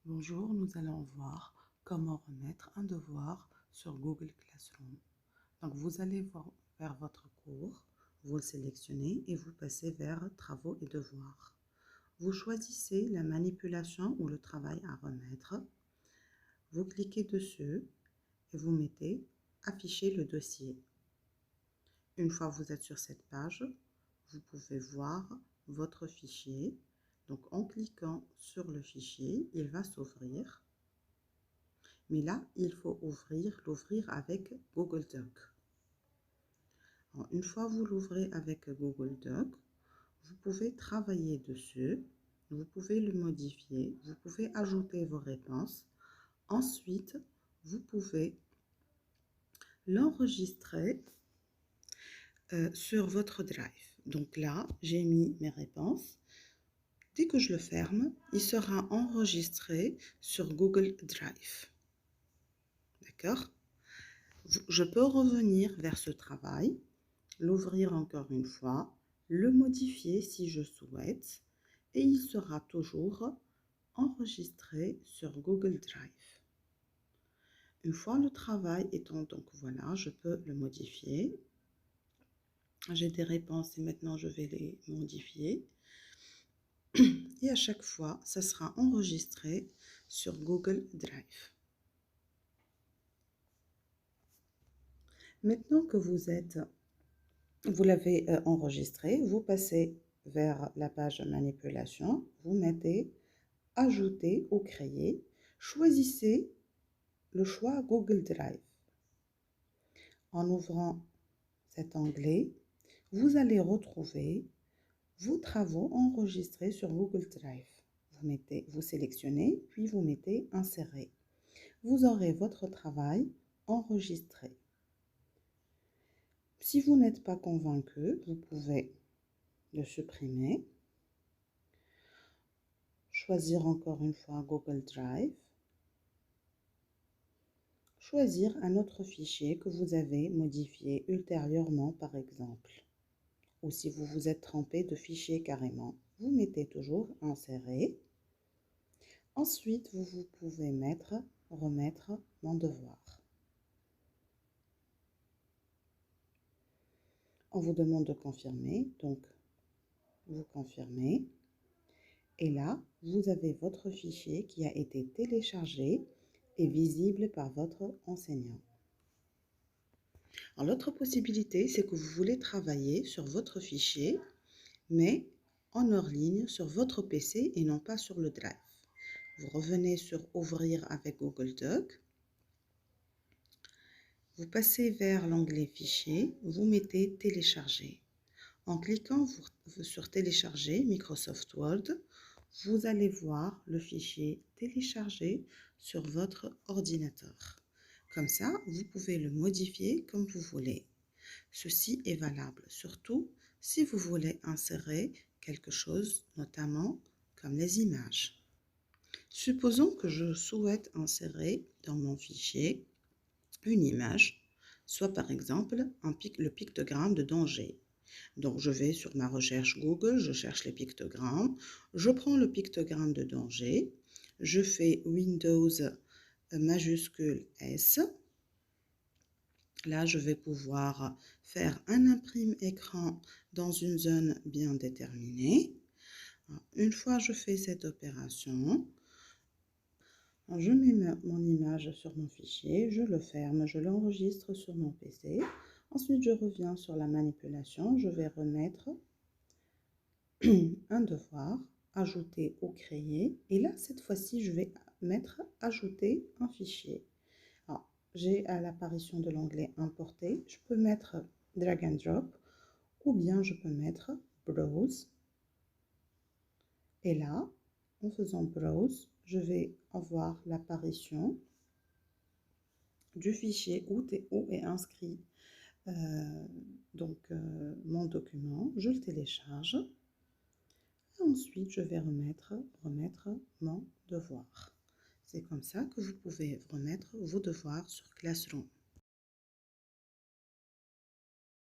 Bonjour, nous allons voir comment remettre un devoir sur Google Classroom. Donc vous allez vers votre cours, vous le sélectionnez et vous passez vers Travaux et devoirs. Vous choisissez la manipulation ou le travail à remettre. Vous cliquez dessus et vous mettez Afficher le dossier. Une fois que vous êtes sur cette page, vous pouvez voir votre fichier. Donc en cliquant sur le fichier, il va s'ouvrir. Mais là, il faut l'ouvrir avec Google Doc. Alors, une fois que vous l'ouvrez avec Google Doc, vous pouvez travailler dessus, vous pouvez le modifier, vous pouvez ajouter vos réponses. Ensuite, vous pouvez l'enregistrer sur votre Drive. Donc là, j'ai mis mes réponses. Dès que je le ferme, il sera enregistré sur Google Drive. D'accord? Je peux revenir vers ce travail, l'ouvrir encore une fois, le modifier si je souhaite et il sera toujours enregistré sur Google Drive. Une fois le travail étant donc voilà, je peux le modifier. J'ai des réponses et maintenant je vais les modifier. Et à chaque fois, ça sera enregistré sur Google Drive. Maintenant que vous l'avez enregistré, vous passez vers la page manipulation, vous mettez ajouter ou créer, choisissez le choix Google Drive. En ouvrant cet onglet, vous allez retrouver vos travaux enregistrés sur Google Drive. Vous sélectionnez, puis vous mettez insérer. Vous aurez votre travail enregistré. Si vous n'êtes pas convaincu, vous pouvez le supprimer. Choisir encore une fois Google Drive. Choisir un autre fichier que vous avez modifié ultérieurement par exemple. Ou si vous vous êtes trompé de fichier carrément, vous mettez toujours insérer. Ensuite, vous pouvez remettre mon devoir. On vous demande de confirmer, donc vous confirmez. Et là, vous avez votre fichier qui a été téléchargé et visible par votre enseignant. L'autre possibilité, c'est que vous voulez travailler sur votre fichier, mais en hors ligne sur votre PC et non pas sur le Drive. Vous revenez sur Ouvrir avec Google Doc. Vous passez vers l'onglet Fichier, vous mettez Télécharger. En cliquant sur Télécharger Microsoft Word, vous allez voir le fichier téléchargé sur votre ordinateur. Comme ça, vous pouvez le modifier comme vous voulez. Ceci est valable surtout si vous voulez insérer quelque chose, notamment comme les images. Supposons que je souhaite insérer dans mon fichier une image, soit par exemple le pictogramme de danger. Donc je vais sur ma recherche Google, je cherche les pictogrammes, je prends le pictogramme de danger, je fais Windows majuscule S. Là, je vais pouvoir faire un imprime écran dans une zone bien déterminée. Une fois que je fais cette opération, je mets mon image sur mon fichier, je le ferme, je l'enregistre sur mon PC. Ensuite, je reviens sur la manipulation, je vais remettre un devoir, ajouter ou créer. Et là, cette fois-ci, je vais mettre ajouter un fichier. J'ai à l'apparition de l'onglet importer, je peux mettre drag and drop ou bien je peux mettre browse. Et là, en faisant browse, je vais avoir l'apparition du fichier où est inscrit mon document. Je le télécharge. Et ensuite, je vais remettre mon devoir. C'est comme ça que vous pouvez remettre vos devoirs sur Classroom.